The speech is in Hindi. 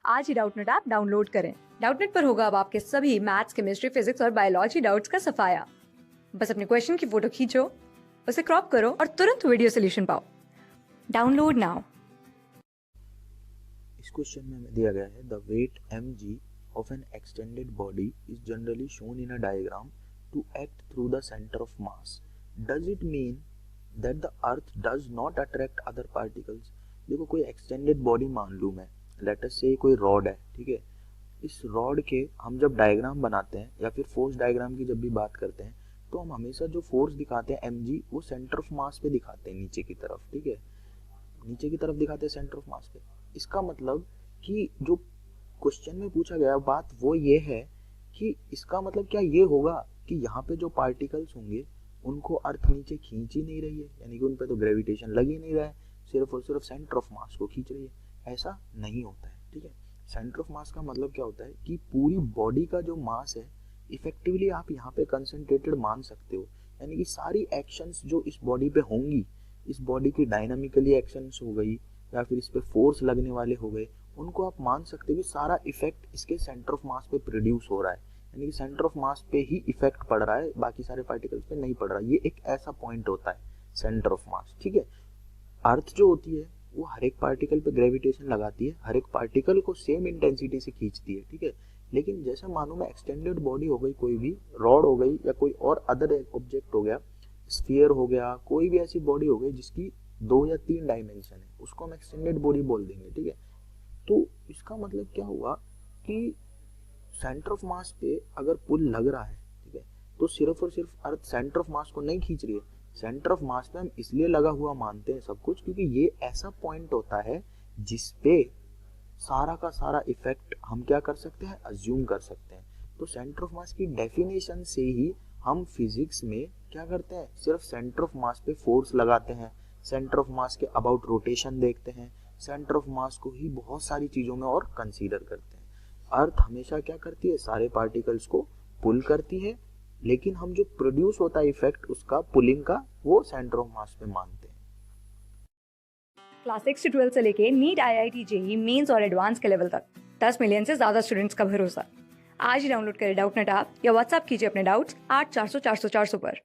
आज ही डाउटनट ऐप डाउनलोड करें। डाउटनट पर होगा अब आपके सभी मैथ्स, केमिस्ट्री, फिजिक्स और बायोलॉजी डाउट्स का सफाया। बस अपने क्वेश्चन की फोटो खींचो, उसे क्रॉप करो और तुरंत वीडियो सोल्यूशन पाओ। Download now. इस क्वेश्चन में दिया गया है the weight mg of an extended body is generally shown in a diagram to act through the center of mass. Does it mean that the earth does not attract other particles? देखो कोई एक्सटेंडेड बॉडी मान लूँ मैं, लेट अस से कोई रॉड है, ठीक है। इस रॉड के हम जब डायग्राम बनाते हैं या फिर फोर्स डायग्राम की जब भी बात करते हैं तो हम हमेशा जो फोर्स दिखाते हैं mg वो सेंटर ऑफ मास पे दिखाते हैं, नीचे की तरफ, ठीक है, नीचे की तरफ दिखाते हैं सेंटर ऑफ मास पे। इसका मतलब कि जो क्वेश्चन में पूछा गया बात वो ये है कि इसका मतलब क्या ये होगा कि यहाँ पे जो पार्टिकल्स होंगे उनको अर्थ नीचे खींच ही नहीं रही है, यानी कि उन पे तो ग्रेविटेशन लग ही नहीं रहा है, सिर्फ और सिर्फ सेंटर ऑफ मास को खींच रही है। ऐसा नहीं होता है, ठीक है। सेंटर ऑफ मास का मतलब क्या होता है कि पूरी बॉडी का जो मास है इफेक्टिवली आप यहाँ पे कंसंट्रेटेड मान सकते हो, यानी कि सारी एक्शंस जो इस बॉडी पे होंगी, इस बॉडी की डायनामिकली एक्शंस हो गई या फिर इस पे फोर्स लगने वाले हो गए, उनको आप मान सकते हो कि सारा इफेक्ट इसके सेंटर ऑफ मास पे प्रोड्यूस हो रहा है, यानी कि सेंटर ऑफ मास पे ही इफेक्ट पड़ रहा है, बाकी सारे पार्टिकल्स पे नहीं पड़ रहा। ये एक ऐसा पॉइंट होता है सेंटर ऑफ मास, ठीक है। अर्थ जो होती है वो हर एक पार्टिकल पे ग्रेविटेशन लगाती है, हर एक पार्टिकल को सेम इंटेंसिटी से खींचती है, ठीक है। लेकिन जैसे मानो मैं एक्सटेंडेड बॉडी हो गई, कोई भी रॉड हो गई या कोई और अदर ऑब्जेक्ट हो गया, स्फीयर हो गया, कोई भी ऐसी बॉडी हो गई जिसकी 2 या 3 डायमेंशन है, उसको हम एक्सटेंडेड बॉडी बोल देंगे, ठीक है। तो इसका मतलब क्या हुआ कि सेंटर ऑफ मास पे अगर पुल लग रहा है, ठीक है, तो सिर्फ और सिर्फ अर्थ सेंटर ऑफ मास को नहीं खींच रही है। सेंटर ऑफ मास पे हम इसलिए लगा हुआ मानते हैं सब कुछ क्योंकि ये ऐसा पॉइंट होता है जिसपे सारा का सारा इफेक्ट हम क्या कर सकते हैं, अज्यूम कर सकते हैं। तो सेंटर ऑफ मास की डेफिनेशन से ही हम फिजिक्स में क्या करते हैं, सिर्फ सेंटर ऑफ मास पे फोर्स लगाते हैं, सेंटर ऑफ मास के अबाउट रोटेशन देखते हैं, सेंटर ऑफ मास को ही बहुत सारी चीजों में और कंसीडर करते हैं। अर्थ हमेशा क्या करती है, सारे पार्टिकल्स को पुल करती है, लेकिन हम जो प्रोड्यूस होता है इफेक्ट उसका पुलिंग का, वो सेंटर ऑफ मास पे मानते हैं। क्लास 6 से 12 से लेके नीट, IIT JEE मेंस और एडवांस के लेवल तक 10 मिलियन से ज्यादा स्टूडेंट्स का भरोसा। आज ही डाउनलोड करें डाउटनट ऐप या व्हाट्सएप कीजिए अपने डाउट्स 8400 400 400 पर।